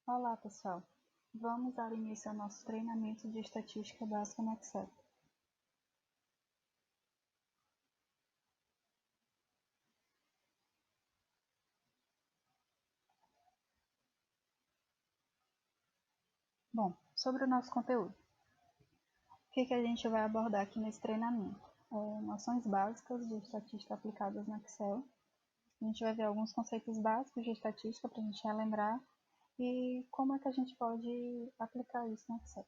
Olá, pessoal! Vamos dar início ao nosso treinamento de estatística básica no Excel. Bom, sobre o nosso conteúdo. O que a gente vai abordar aqui nesse treinamento? Noções básicas de estatística aplicadas no Excel. A gente vai ver alguns conceitos básicos de estatística para a gente relembrar e como é que a gente pode aplicar isso no Excel.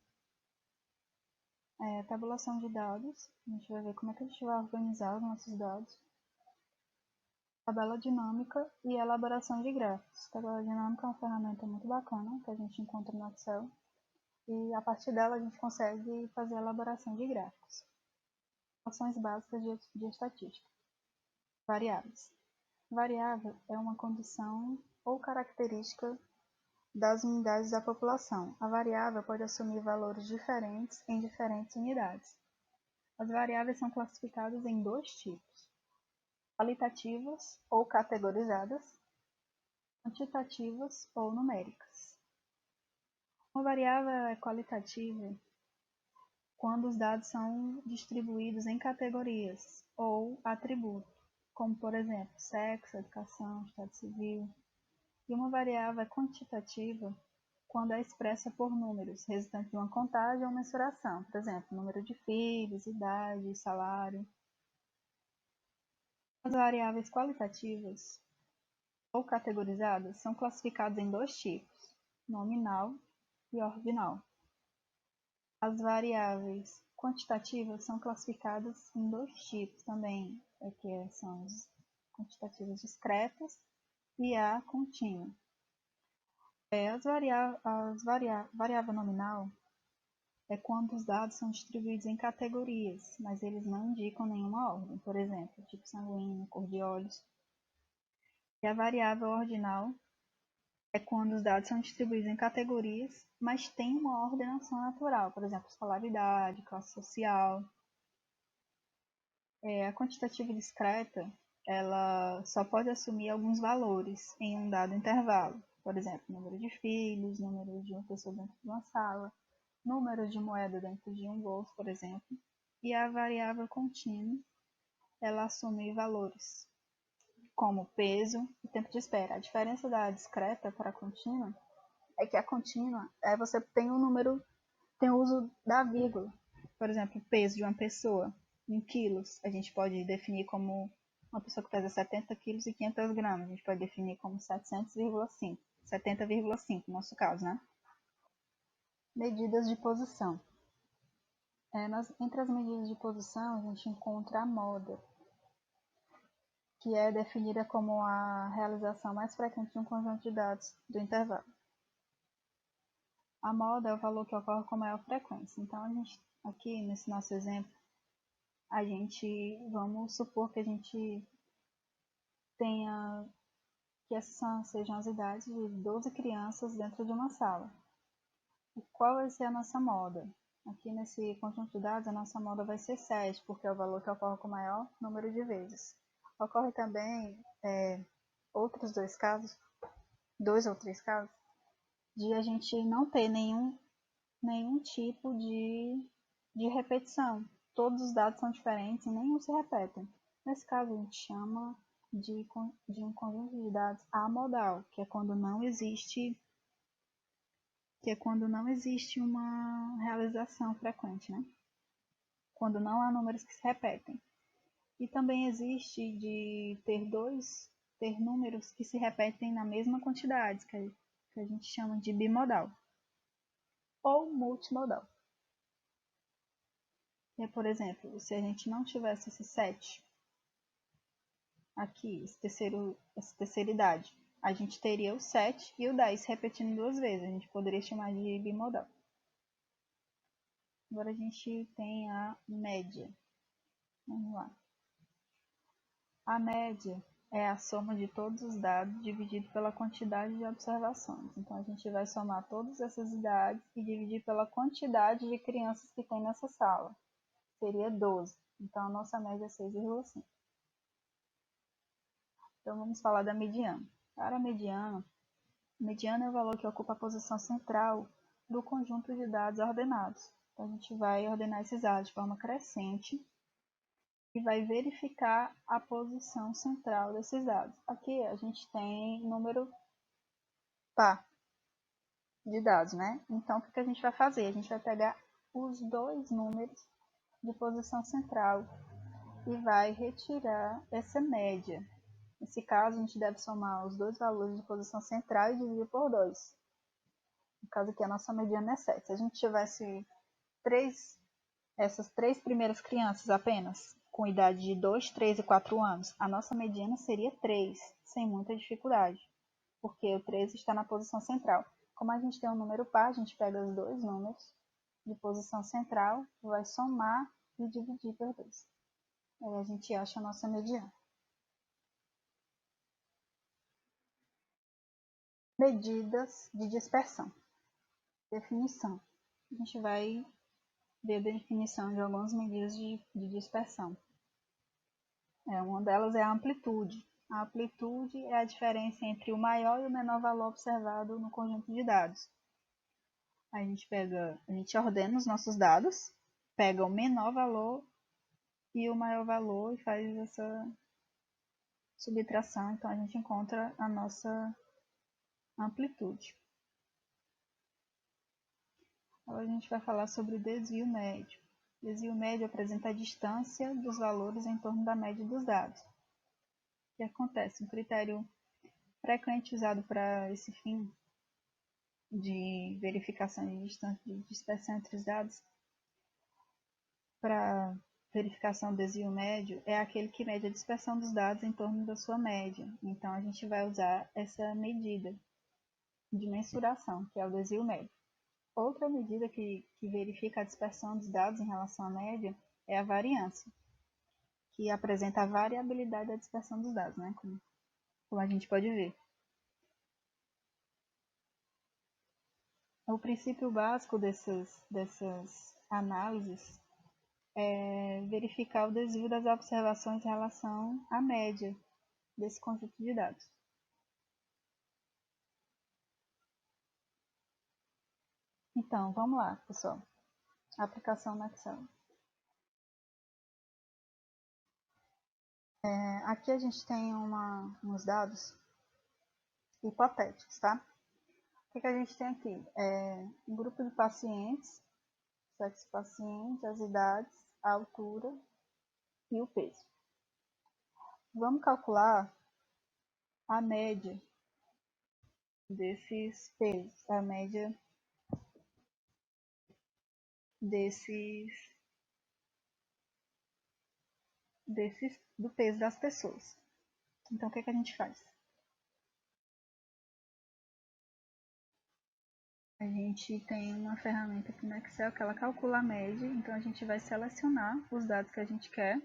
Tabulação de dados. A gente vai ver como é que a gente vai organizar os nossos dados. Tabela dinâmica e elaboração de gráficos. Tabela dinâmica é uma ferramenta muito bacana que a gente encontra no Excel e a partir dela a gente consegue fazer a elaboração de gráficos. Noções básicas de estatística. Variáveis. Variável é uma condição ou característica das unidades da população. A variável pode assumir valores diferentes em diferentes unidades. As variáveis são classificadas em dois tipos: qualitativas ou categorizadas, quantitativas ou numéricas. Uma variável é qualitativa quando os dados são distribuídos em categorias ou atributos, como por exemplo, sexo, educação, estado civil. E uma variável é quantitativa quando é expressa por números, resultante de uma contagem ou mensuração, por exemplo, número de filhos, idade, salário. As variáveis qualitativas ou categorizadas são classificadas em dois tipos: nominal e ordinal. As variáveis quantitativas são classificadas em dois tipos também, que são as quantitativas discretas e a contínua. Variável nominal é quando os dados são distribuídos em categorias, mas eles não indicam nenhuma ordem, por exemplo, tipo sanguíneo, cor de olhos. E a variável ordinal é quando os dados são distribuídos em categorias, mas tem uma ordenação natural, por exemplo, escolaridade, classe social. A quantitativa discreta, ela só pode assumir alguns valores em um dado intervalo, por exemplo, número de filhos, número de uma pessoa dentro de uma sala, número de moeda dentro de um bolso, por exemplo. E a variável contínua, ela assume valores como peso e tempo de espera. A diferença da discreta para a contínua é que a contínua você tem o número, tem o uso da vírgula. Por exemplo, o peso de uma pessoa em quilos, a gente pode definir como uma pessoa que pesa 70 quilos e 500 gramas. A gente pode definir como 700,5, 70,5 no nosso caso, né? Medidas de posição. Entre as medidas de posição, a gente encontra a moda, que é definida como a realização mais frequente de um conjunto de dados do intervalo. A moda é o valor que ocorre com maior frequência. Então, a gente, aqui nesse nosso exemplo, vamos supor que a gente tenha que essas sejam as idades de 12 crianças dentro de uma sala. E qual vai ser a nossa moda? Aqui nesse conjunto de dados, a nossa moda vai ser 7, porque é o valor que ocorre com o maior número de vezes. Ocorre também outros dois ou três casos, de a gente não ter nenhum tipo de repetição. Todos os dados são diferentes e nenhum se repetem. Nesse caso, a gente chama de um conjunto de dados amodal, que é quando não existe uma realização frequente, né? Quando não há números que se repetem. E também existe de ter números que se repetem na mesma quantidade, que a gente chama de bimodal ou multimodal. Por exemplo, se a gente não tivesse esse 7 aqui, essa terceira idade, a gente teria o 7 e o 10 repetindo duas vezes. A gente poderia chamar de bimodal. Agora a gente tem a média. Vamos lá. A média é a soma de todos os dados dividido pela quantidade de observações. Então, a gente vai somar todas essas idades e dividir pela quantidade de crianças que tem nessa sala. Seria 12. Então, a nossa média é 6,5. Então, vamos falar da mediana. Para a mediana, Mediana é o valor que ocupa a posição central do conjunto de dados ordenados. Então, a gente vai ordenar esses dados de forma crescente e vai verificar a posição central desses dados. Aqui a gente tem número par de dados, né? Então, o que a gente vai fazer? A gente vai pegar os dois números de posição central e vai retirar essa média. Nesse caso, a gente deve somar os dois valores de posição central e dividir por 2. No caso aqui, a nossa mediana é 7. Se a gente tivesse essas três primeiras crianças apenas, com idade de 2, 3 e 4 anos, a nossa mediana seria 3, sem muita dificuldade, porque o 3 está na posição central. Como a gente tem um número par, a gente pega os dois números de posição central, vai somar e dividir por 2. Aí a gente acha a nossa mediana. Medidas de dispersão. Definição. A gente vai ver a definição de algumas medidas de dispersão. Uma delas é a amplitude. A amplitude é a diferença entre o maior e o menor valor observado no conjunto de dados. A gente ordena os nossos dados, pega o menor valor e o maior valor e faz essa subtração. Então a gente encontra a nossa amplitude. Agora a gente vai falar sobre o desvio médio. O desvio médio apresenta a distância dos valores em torno da média dos dados. O que acontece? Um critério frequente usado para esse fim de verificação de distância de dispersão entre os dados, para verificação do desvio médio, é aquele que mede a dispersão dos dados em torno da sua média. Então a gente vai usar essa medida de mensuração, que é o desvio médio. Outra medida que verifica a dispersão dos dados em relação à média é a variância, que apresenta a variabilidade da dispersão dos dados, né? Como a gente pode ver. O princípio básico dessas análises é verificar o desvio das observações em relação à média desse conjunto de dados. Então, vamos lá, pessoal. Aplicação no Excel. Aqui a gente tem uns dados hipotéticos, tá? O que a gente tem aqui? Um grupo de pacientes, sexo paciente, as idades, a altura e o peso. Vamos calcular a média desses pesos, a média do peso das pessoas. Então, o que a gente faz? A gente tem uma ferramenta aqui no Excel que ela calcula a média, então a gente vai selecionar os dados que a gente quer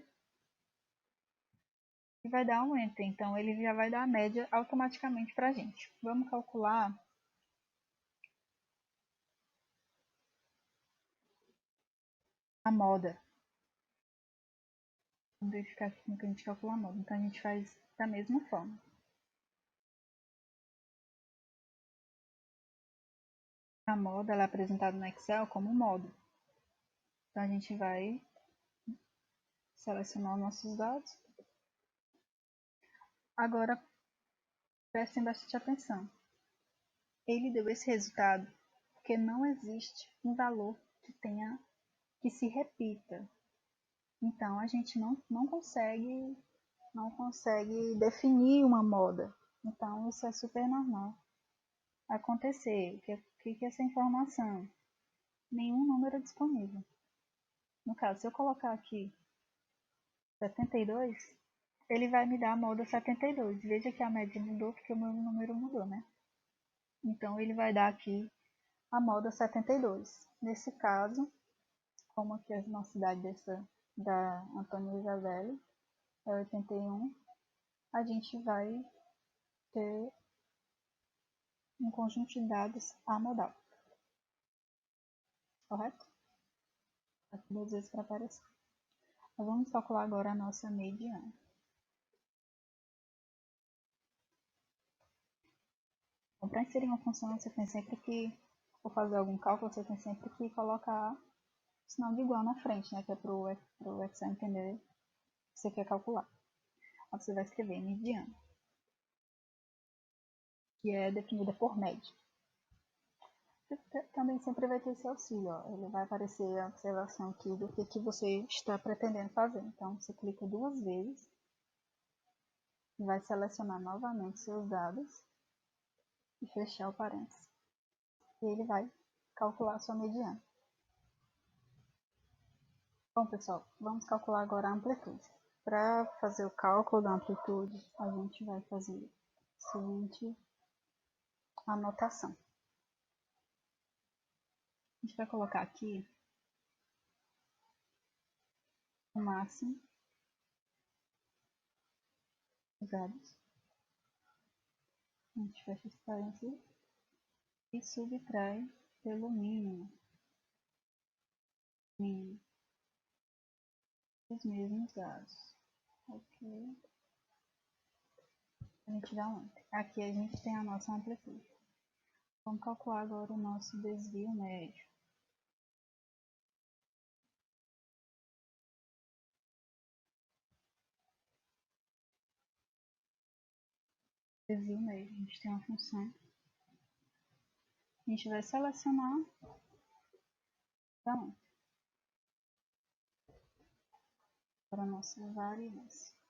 e vai dar um Enter. Então, ele já vai dar a média automaticamente para a gente. Vamos calcular a moda. Vamos verificar aqui como que a gente calcula a moda. Então, a gente faz da mesma forma. A moda ela é apresentada no Excel como modo. Então, a gente vai selecionar os nossos dados. Agora, prestem bastante atenção. Ele deu esse resultado porque não existe um valor que se repita. Então, a gente não consegue definir uma moda. Então, isso é super normal acontecer. O que é essa informação? Nenhum número é disponível. No caso, se eu colocar aqui 72, ele vai me dar a moda 72. Veja que a média mudou porque o meu número mudou, né? Então, ele vai dar aqui a moda 72. Nesse caso, como aqui a nossa idade da Antônia Isabelle é 81, a gente vai ter um conjunto de dados amodal. Correto? Aqui 2 vezes para aparecer. Então, vamos calcular agora a nossa mediana. Então, para inserir uma função, você tem sempre que, ou fazer algum cálculo, você tem sempre que colocar o sinal de igual na frente, né? Que é para o Excel entender o que você quer calcular. Aí você vai escrever mediana, que é definida por média. Também sempre vai ter esse auxílio, ó. Ele vai aparecer a observação aqui do que você está pretendendo fazer. Então, você clica 2 vezes, vai selecionar novamente seus dados e fechar o parênteses. E ele vai calcular a sua mediana. Bom, pessoal, vamos calcular agora a amplitude. Para fazer o cálculo da amplitude, a gente vai fazer a seguinte anotação. A gente vai colocar aqui o máximo dos dados. A gente fecha esse parênteses e subtrai pelo mínimo os mesmos dados. Ok. A gente dá um enter. Aqui a gente tem a nossa amplitude. Vamos calcular agora o nosso desvio médio. Desvio médio. A gente tem uma função. A gente vai selecionar. Dá um enter. Para a nossa variância.